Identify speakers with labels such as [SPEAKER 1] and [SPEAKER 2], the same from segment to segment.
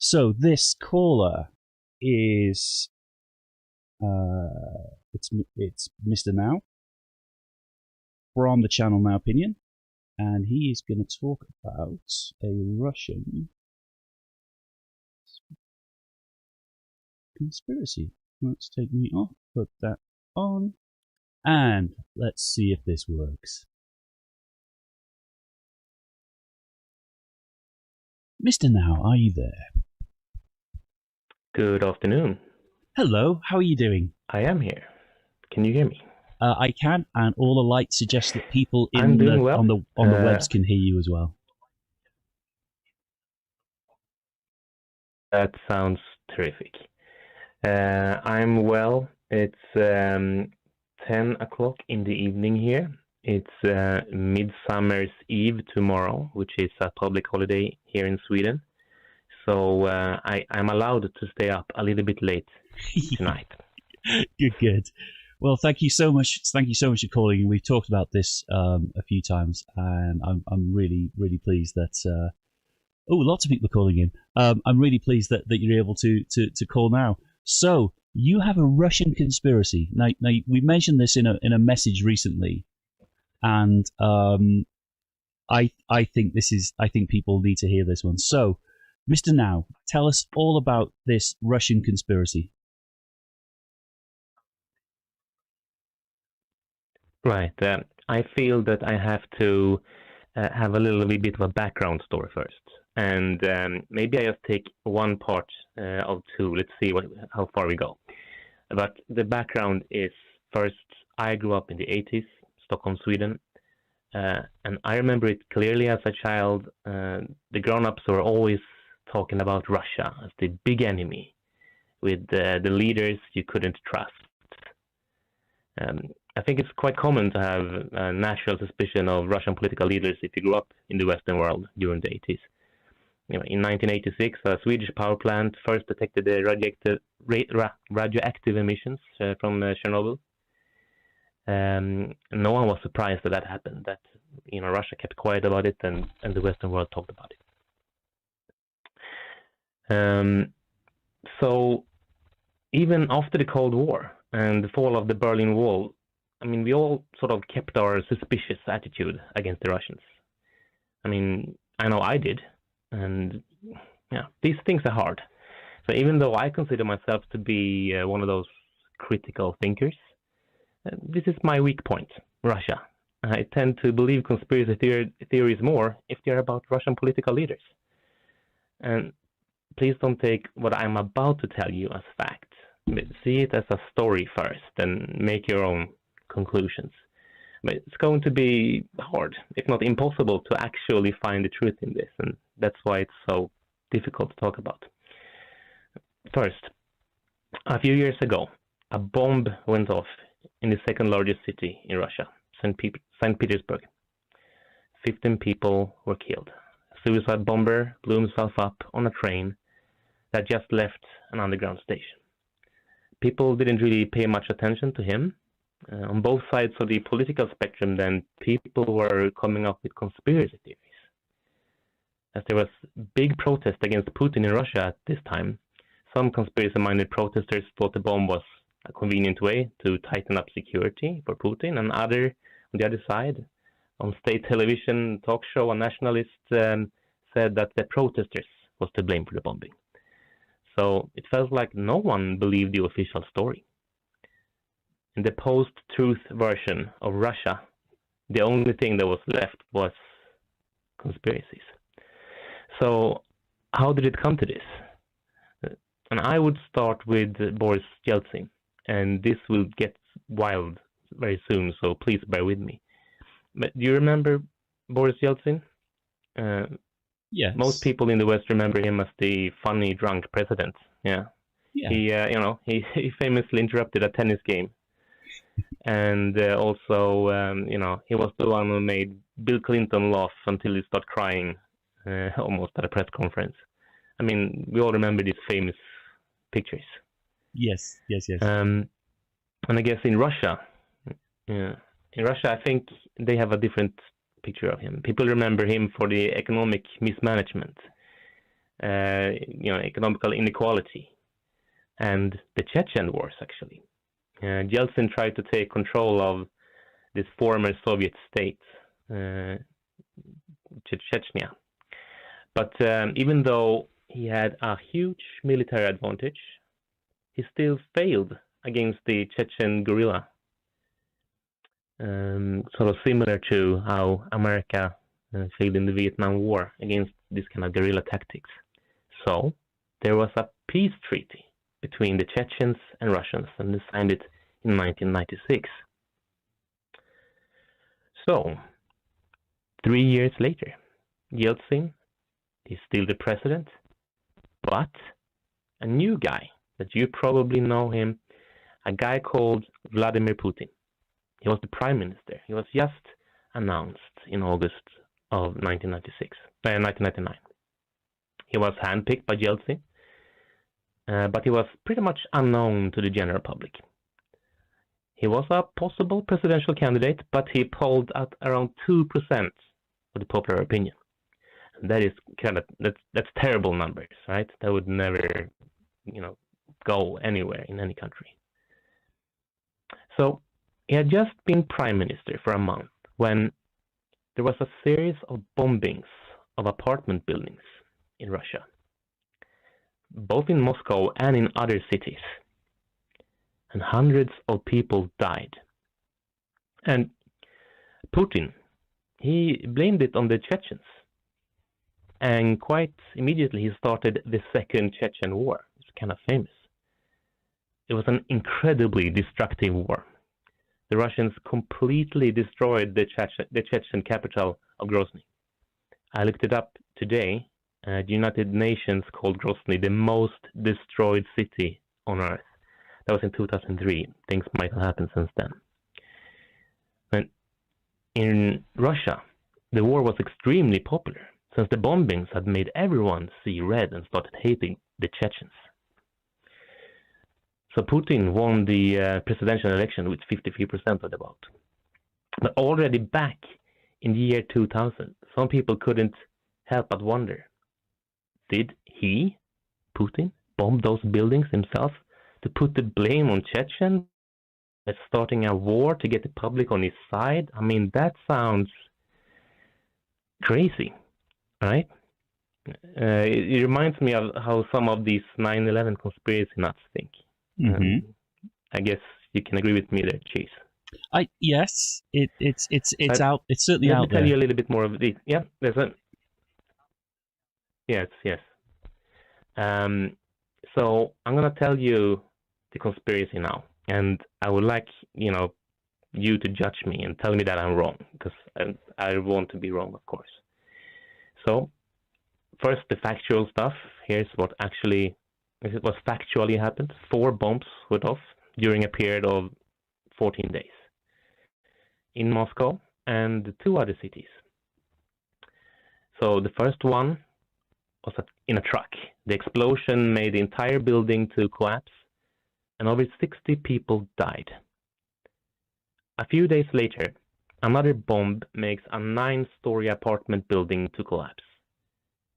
[SPEAKER 1] So this caller is it's Mr. Now from the channel Now Opinion, and he is going to talk about a Russian conspiracy. Let's take me off, put that on, and let's see if this works. Mr. Now, are you there?
[SPEAKER 2] Good afternoon.
[SPEAKER 1] Hello, how are you doing?
[SPEAKER 2] I am here. Can you hear me?
[SPEAKER 1] I can, and all the lights suggest that people
[SPEAKER 2] I'm doing well.
[SPEAKER 1] on the webs can hear you as well.
[SPEAKER 2] That sounds terrific. I'm well. It's 10 o'clock in the evening here. It's Midsummer's Eve tomorrow, which is a public holiday here in Sweden. So I'm allowed to stay up a little bit late tonight.
[SPEAKER 1] Good. Well, thank you so much. Thank you so much for calling. We've talked about this a few times, and I'm really pleased that. Lots of people are calling in. I'm really pleased that you're able to call now. So you have a Russian conspiracy. Now we mentioned this in a message recently, and I think people need to hear this one. So, Mr. Now, tell us all about this Russian conspiracy.
[SPEAKER 2] Right. I feel that I have to have a little bit of a background story first. And maybe I just take one part of two. Let's see how far we go. But the background is, first, I grew up in the 80s, Stockholm, Sweden. And I remember it clearly as a child. The grown-ups were always talking about Russia as the big enemy, with the leaders you couldn't trust. I think it's quite common to have a natural suspicion of Russian political leaders if you grew up in the Western world during the 80s. In 1986, a Swedish power plant first detected the radioactive emissions from Chernobyl. No one was surprised that happened. That Russia kept quiet about it, and the Western world talked about it. So even after the Cold War and the fall of the Berlin Wall, we all sort of kept our suspicious attitude against the Russians. I know I did, and these things are hard. So even though I consider myself to be one of those critical thinkers, this is my weak point, Russia. I tend to believe conspiracy theories more if they're about Russian political leaders. And please don't take what I'm about to tell you as fact. See it as a story first, and make your own conclusions. But it's going to be hard, if not impossible, to actually find the truth in this, and that's why it's so difficult to talk about. First, a few years ago, a bomb went off in the second largest city in Russia, St. Petersburg. 15 people were killed. A suicide bomber blew himself up on a train that just left an underground station. People didn't really pay much attention to him. On both sides of the political spectrum, then, people were coming up with conspiracy theories. As there was big protest against Putin in Russia at this time, some conspiracy-minded protesters thought the bomb was a convenient way to tighten up security for Putin, and on the other side, on state television talk show, a nationalist said that the protesters was to blame for the bombing. So it felt like no one believed the official story. In the post-truth version of Russia, the only thing that was left was conspiracies. So how did it come to this? And I would start with Boris Yeltsin, and this will get wild very soon, so please bear with me. But do you remember Boris Yeltsin?
[SPEAKER 1] Yes.
[SPEAKER 2] Most people in the West remember him as the funny drunk president. Yeah. He famously interrupted a tennis game. And also, he was the one who made Bill Clinton laugh until he started crying almost at a press conference. We all remember these famous pictures.
[SPEAKER 1] Yes.
[SPEAKER 2] And I guess in Russia, I think they have a different picture of him. People remember him for the economic mismanagement. economical inequality, and the Chechen wars, actually. Yeltsin tried to take control of this former Soviet state, Chechnya. But even though he had a huge military advantage, he still failed against the Chechen guerrilla, sort of similar to how America failed in the Vietnam War against this kind of guerrilla tactics. So there was a peace treaty between the Chechens and Russians, and they signed it in 1996. So 3 years later, Yeltsin is still the president, but a new guy that you probably know him, a guy called Vladimir Putin. He was the prime minister. He was just announced in August of 1999. He was handpicked by Yeltsin, but he was pretty much unknown to the general public. He was a possible presidential candidate, but he polled at around 2% of the popular opinion. And that is that's terrible numbers, right? That would never, go anywhere in any country. So he had just been prime minister for a month when there was a series of bombings of apartment buildings in Russia, both in Moscow and in other cities. And hundreds of people died. And Putin, he blamed it on the Chechens. And quite immediately he started the Second Chechen War. It's kind of famous. It was an incredibly destructive war. The Russians completely destroyed the Chechen capital of Grozny. I looked it up today. The United Nations called Grozny the most destroyed city on Earth. That was in 2003. Things might have happened since then. And in Russia, the war was extremely popular, since the bombings had made everyone see red and started hating the Chechens. So Putin won the presidential election with 53% of the vote. But already back in the year 2000, some people couldn't help but wonder, did he, Putin, bomb those buildings himself to put the blame on Chechen as starting a war to get the public on his side? I mean, that sounds crazy, right? It reminds me of how some of these 9/11 conspiracy nuts think.
[SPEAKER 1] Mm-hmm.
[SPEAKER 2] I guess you can agree with me there, Chase.
[SPEAKER 1] Yes, it's out. It's certainly out there.
[SPEAKER 2] Let me tell you a little bit more of the. Yeah, there's a. Yes. So I'm gonna tell you the conspiracy now, and I would like you to judge me and tell me that I'm wrong, because I want to be wrong, of course. So first, the factual stuff. Here's what factually happened. 4 bombs went off during a period of 14 days in Moscow and 2 other cities. So the first one was in a truck. The explosion made the entire building to collapse, and over 60 people died. A few days later, another bomb makes a 9-story apartment building to collapse,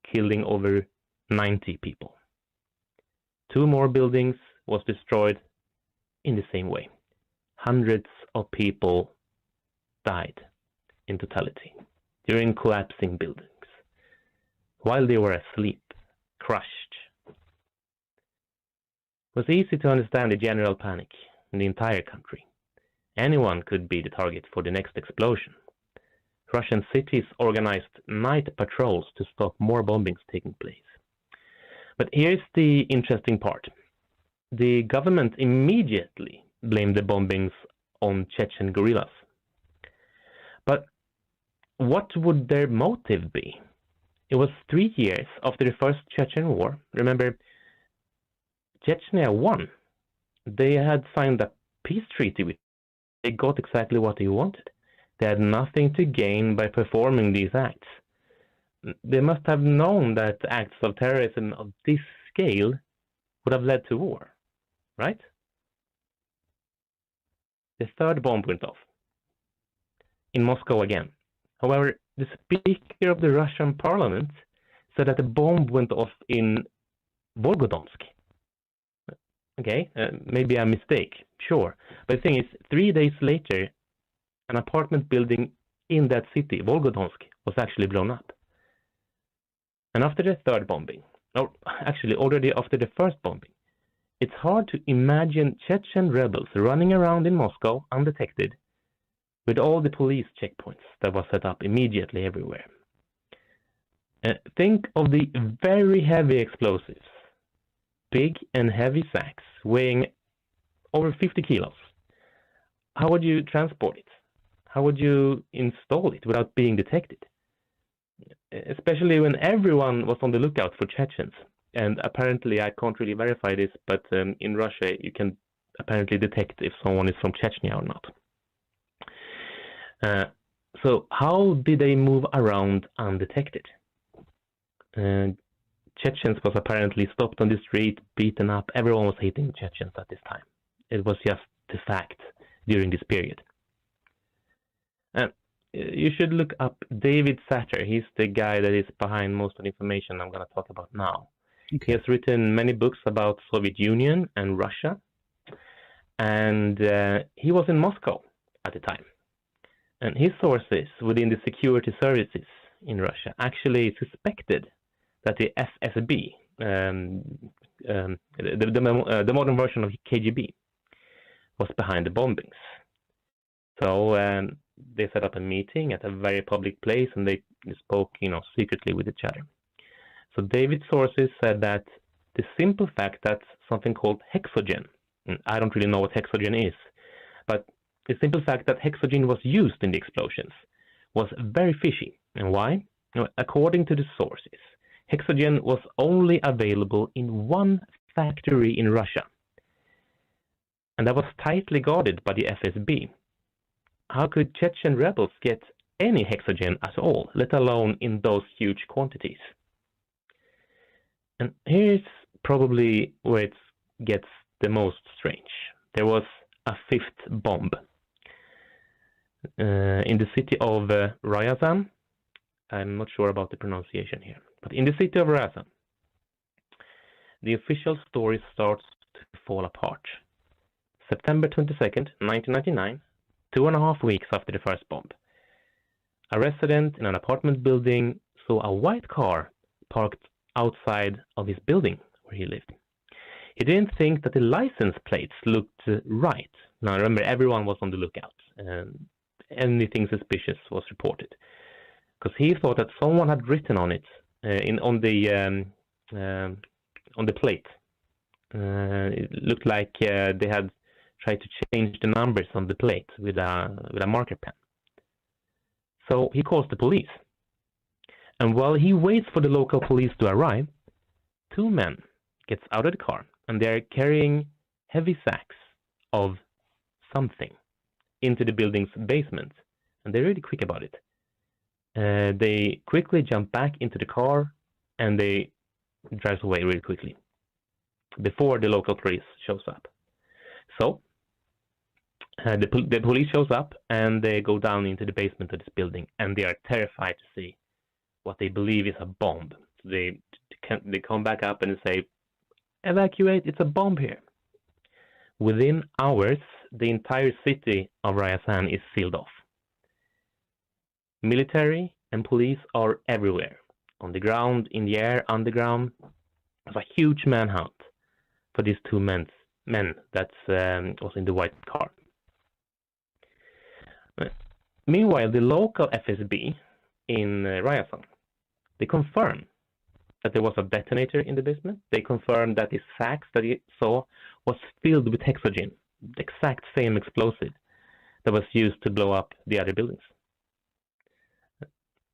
[SPEAKER 2] killing over 90 people. 2 more buildings was destroyed in the same way. Hundreds of people died in totality during collapsing buildings while they were asleep, crushed. It was easy to understand the general panic in the entire country. Anyone could be the target for the next explosion. Russian cities organized night patrols to stop more bombings taking place. But here's the interesting part. The government immediately blamed the bombings on Chechen guerrillas. But what would their motive be? It was 3 years after the first Chechen War. Remember, Chechnya won. They had signed a peace treaty with. They got exactly what they wanted. They had nothing to gain by performing these acts. They must have known that acts of terrorism of this scale would have led to war, right? The third bomb went off in Moscow again. However, the Speaker of the Russian Parliament said that the bomb went off in Volgodonsk. Okay, maybe a mistake, sure. But the thing is, 3 days later, an apartment building in that city, Volgodonsk, was actually blown up. And after the third bombing, or actually already after the first bombing, it's hard to imagine Chechen rebels running around in Moscow undetected with all the police checkpoints that were set up immediately everywhere. Think of the very heavy explosives, big and heavy sacks weighing over 50 kilos. How would you transport it? How would you install it without being detected? Especially when everyone was on the lookout for Chechens. And apparently, I can't really verify this, but in Russia, you can apparently detect if someone is from Chechnya or not. So how did they move around undetected? Chechens was apparently stopped on the street, beaten up. Everyone was hating Chechens at this time. It was just the fact during this period. You should look up David Satter. He's the guy that is behind most of the information I'm going to talk about now. Okay. He has written many books about Soviet Union and Russia. And he was in Moscow at the time. And his sources within the security services in Russia actually suspected that the FSB, the modern version of KGB, was behind the bombings. So they set up a meeting at a very public place, and they spoke, secretly with each other. So David's sources said that the simple fact that something called hexogen, and I don't really know what hexogen is, but the simple fact that hexogen was used in the explosions was very fishy. And why? According to the sources, hexogen was only available in one factory in Russia, and that was tightly guarded by the FSB. How could Chechen rebels get any hexogen at all, let alone in those huge quantities? And here's probably where it gets the most strange. There was a fifth bomb in the city of Ryazan. I'm not sure about the pronunciation here, but in the city of Ryazan, the official story starts to fall apart. September 22nd, 1999, 2.5 weeks after the first bomb, a resident in an apartment building saw a white car parked outside of his building where he lived. He didn't think that the license plates looked right. Now remember, everyone was on the lookout. Anything suspicious was reported, because he thought that someone had written on it on the plate. It looked like they had tried to change the numbers on the plate with a marker pen. So he calls the police. And while he waits for the local police to arrive, 2 men gets out of the car, and they are carrying heavy sacks of something into the building's basement. And they're really quick about it. They quickly jump back into the car, and they drive away really quickly before the local police shows up. So the police shows up, and they go down into the basement of this building, and they are terrified to see what they believe is a bomb. So they come back up and say, "Evacuate! It's a bomb here." Within hours, the entire city of Ryazan is sealed off. Military and police are everywhere, on the ground, in the air, underground. It's a huge manhunt for these 2 men that was in the white car. Meanwhile, the local FSB in Ryazan, they confirmed that there was a detonator in the basement. They confirmed that the sacks that he saw was filled with hexogen, the exact same explosive that was used to blow up the other buildings.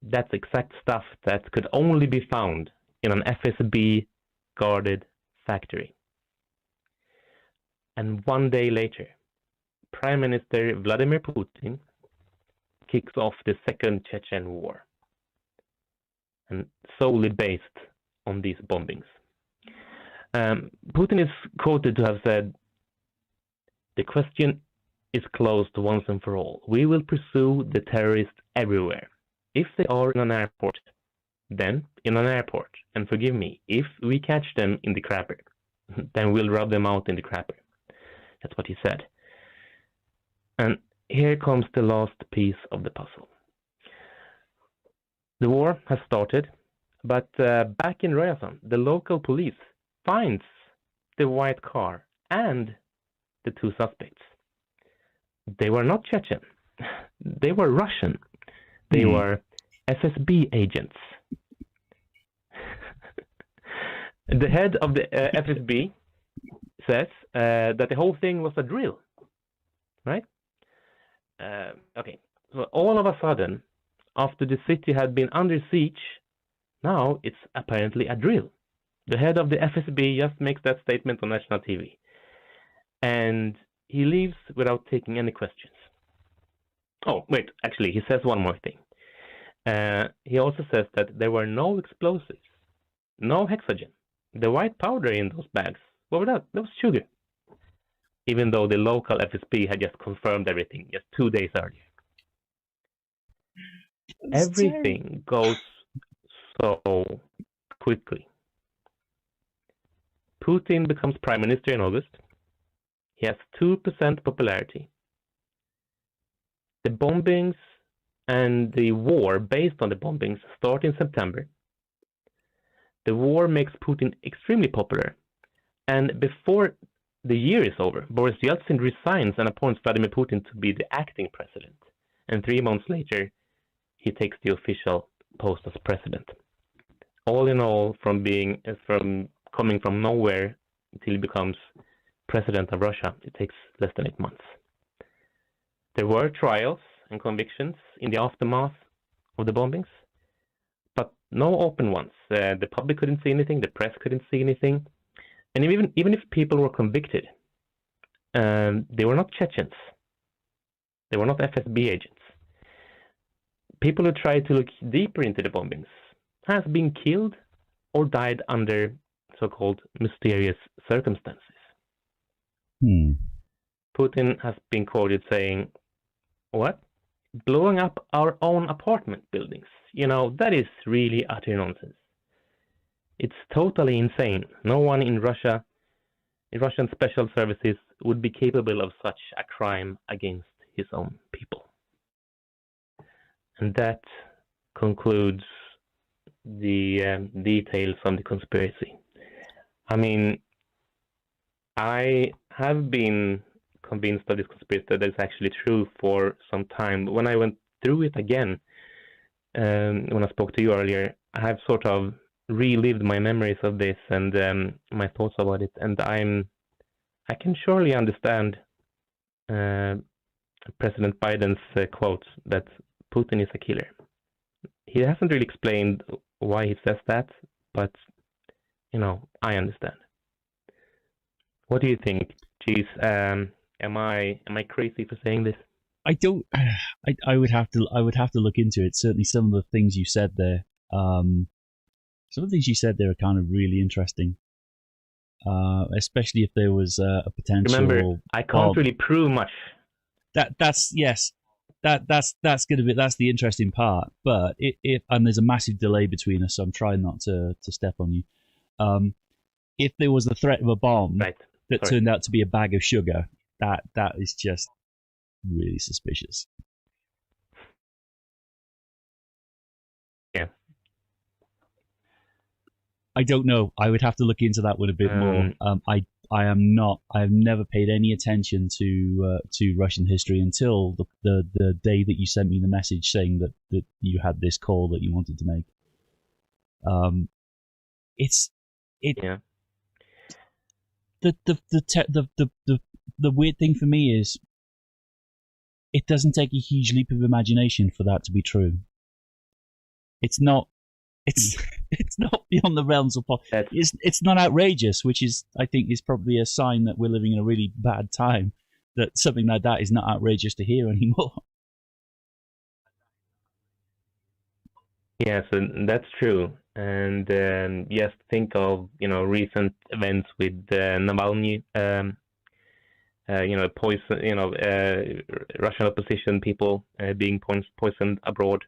[SPEAKER 2] That's exact stuff that could only be found in an FSB-guarded factory. And 1 day later, Prime Minister Vladimir Putin kicks off the Second Chechen War, and solely based on these bombings. Putin is quoted to have said, "The question is closed once and for all. We will pursue the terrorists everywhere. If they are in an airport, then in an airport. And forgive me, if we catch them in the crapper, then we'll rub them out in the crapper. That's what he said. And here comes the last piece of the puzzle. The war has started, but back in Ryazan, the local police finds the white car and the two suspects. They were not Chechen. They were Russian. They were FSB agents. The head of the FSB says that the whole thing was a drill, right? Okay, so all of a sudden, after the city had been under siege, now it's apparently a drill. The head of the FSB just makes that statement on national TV. And he leaves without taking any questions. Oh, wait, actually, he says one more thing. He also says that there were no explosives, no hexogen. The white powder in those bags, what was that? That was sugar. Even though the local FSB had just confirmed everything just 2 days earlier. Everything goes so quickly. Putin becomes prime minister in August. He has 2% popularity. The bombings and the war based on the bombings start in September. The war makes Putin extremely popular. And before the year is over, Boris Yeltsin resigns and appoints Vladimir Putin to be the acting president. And 3 months later, he takes the official post as president. All in all, coming from nowhere until he becomes president of Russia, it takes less than 8 months. There were trials and convictions in the aftermath of the bombings, but no open ones. The public couldn't see anything, the press couldn't see anything. And even if people were convicted, they were not Chechens. They were not FSB agents. People who tried to look deeper into the bombings has been killed or died under so-called mysterious circumstances. Putin has been quoted saying, "What? Blowing up our own apartment buildings? You know, that is really utter nonsense. It's totally insane. No one in Russia, in Russian special services, would be capable of such a crime against his own people." And that concludes the details on the conspiracy. I mean, I have been convinced of this conspiracy that it's actually true for some time. When I went through it again, when I spoke to you earlier, I have sort of relived my memories of this and my thoughts about it, and I can surely understand President Biden's quote that Putin is a killer. He hasn't really explained why he says that, but you know, I understand. What do you think? Geez, am I crazy for saying this?
[SPEAKER 1] I don't. I would have to look into it. Certainly, some of the things you said there. Some of the things you said there are kind of really interesting. Especially if there was a potential.
[SPEAKER 2] Remember, I can't really prove much.
[SPEAKER 1] That's the interesting part. But and there's a massive delay between us, so I'm trying not to step on you. If there was the threat of a bomb that turned out to be a bag of sugar, that is just really suspicious.
[SPEAKER 2] Yeah.
[SPEAKER 1] I don't know. I would have to look into that one a bit more. I have never paid any attention to Russian history until the day that you sent me the message saying that you had this call that you wanted to make. The weird thing for me is it doesn't take a huge leap of imagination for that to be true. It's not beyond the realms of possibility. It's not outrageous, which is, I think, is probably a sign that we're living in a really bad time, that something like that is not outrageous to hear anymore.
[SPEAKER 2] Yes, and that's true. And just think of recent events with Navalny, poison, Russian opposition people being poisoned abroad.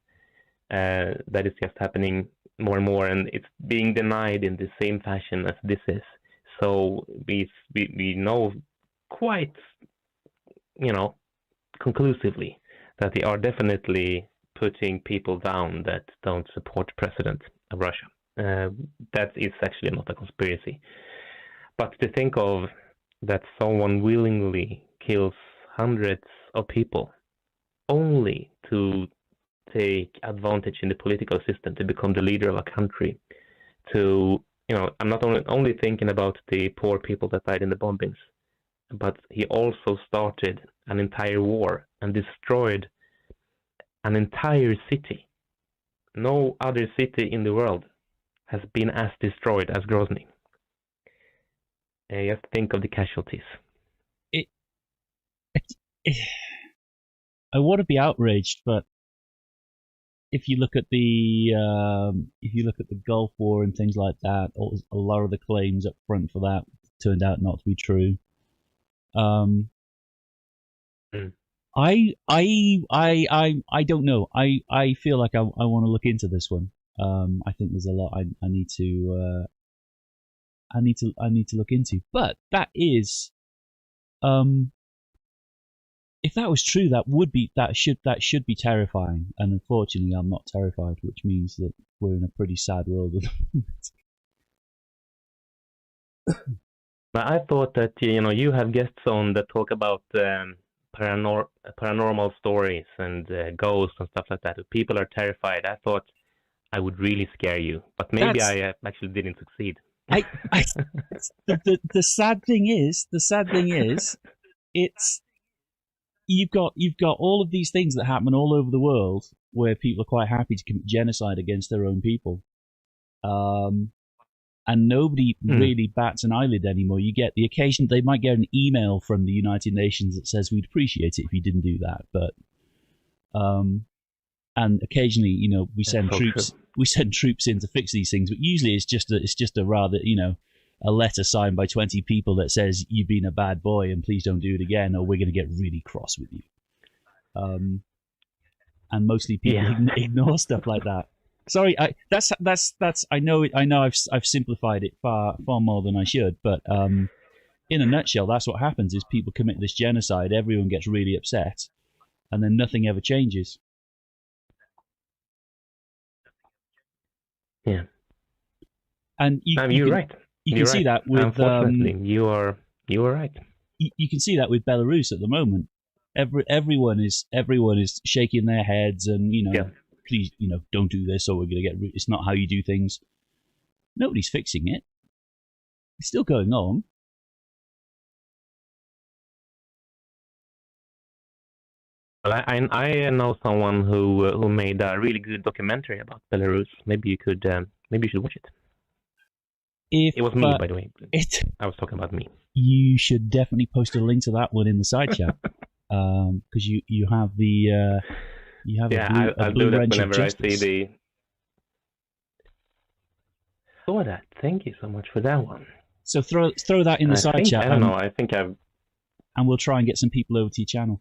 [SPEAKER 2] that is just happening more and more, and it's being denied in the same fashion as this is. So we know quite, conclusively that they are definitely putting people down that don't support the president of Russia. That is actually not a conspiracy. But to think of that someone willingly kills hundreds of people only to take advantage in the political system, to become the leader of a country, to, I'm not only thinking about the poor people that died in the bombings, but he also started an entire war and destroyed an entire city. No other city in the world has been as destroyed as Grozny. Just think of the casualties.
[SPEAKER 1] I want to be outraged, but if you look at the Gulf War and things like that, a lot of the claims up front for that turned out not to be true. I don't know. I feel like I want to look into this one. I think there's a lot I need to look into. But that is, if that was true, that should be terrifying. And unfortunately, I'm not terrified, which means that we're in a pretty sad world at the moment.
[SPEAKER 2] But I thought that you have guests on that talk about paranormal stories and ghosts and stuff like that. If people are terrified, I thought I would really scare you, but maybe I actually didn't succeed.
[SPEAKER 1] The sad thing is, it's you've got all of these things that happen all over the world where people are quite happy to commit genocide against their own people. And nobody really bats an eyelid anymore. You get the occasion, they might get an email from the United Nations that says we'd appreciate it if you didn't do that, but and occasionally, we send troops in to fix these things, but usually it's just a rather, a letter signed by 20 people that says you've been a bad boy and please don't do it again, or we're going to get really cross with you. And mostly people ignore stuff like that. Sorry, that's. I know. I've simplified it far more than I should. But in a nutshell, that's what happens: is people commit this genocide. Everyone gets really upset, and then nothing ever changes.
[SPEAKER 2] Yeah.
[SPEAKER 1] And
[SPEAKER 2] you're right.
[SPEAKER 1] You can see that with.
[SPEAKER 2] Unfortunately, you are right.
[SPEAKER 1] You can see that with Belarus at the moment. Everyone is shaking their heads and please, don't do this or we're going to get... It's not how you do things. Nobody's fixing it. It's still going on.
[SPEAKER 2] Well, I know someone who made a really good documentary about Belarus. Maybe you should watch it. It was me, by the way. I was talking about me.
[SPEAKER 1] You should definitely post a link to that one in the side chat. Because you have the... I'll do that whenever I see the... Saw that. Thank you so much for that one. So throw that in the side chat.
[SPEAKER 2] I don't know. I think I've...
[SPEAKER 1] And we'll try and get some people over to your channel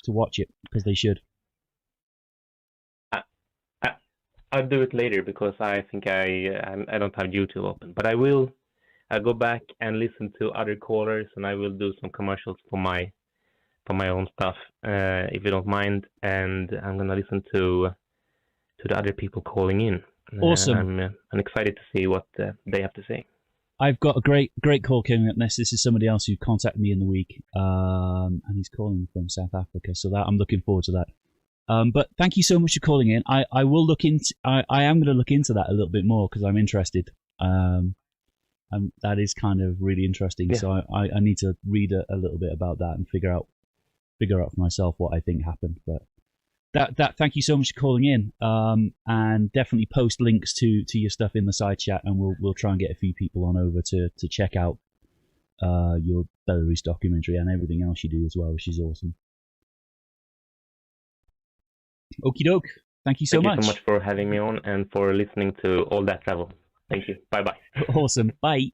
[SPEAKER 1] to watch it, because they should.
[SPEAKER 2] I'll do it later, because I think I don't have YouTube open. But I'll go back and listen to other callers, and I will do some commercials for my own stuff, if you don't mind, and I'm gonna listen to the other people calling in.
[SPEAKER 1] Awesome.
[SPEAKER 2] I'm excited to see what they have to say.
[SPEAKER 1] I've got a great call coming up next. This is somebody else who contacted me in the week, and he's calling from South Africa, so that I'm looking forward to that. But thank you so much for calling in. I will look into. I am going to look into that a little bit more because I'm interested. And that is kind of really interesting. Yeah. So I need to read a little bit about that and figure out for myself what I think happened. But that thank you so much for calling in. And definitely post links to your stuff in the side chat, and we'll try and get a few people on over to check out your Belarus documentary and everything else you do as well, which is awesome. Okie doke. Thank you so much.
[SPEAKER 2] Thank you so much for having me on and for listening to all that travel. Thank you. Bye bye.
[SPEAKER 1] Awesome. Bye.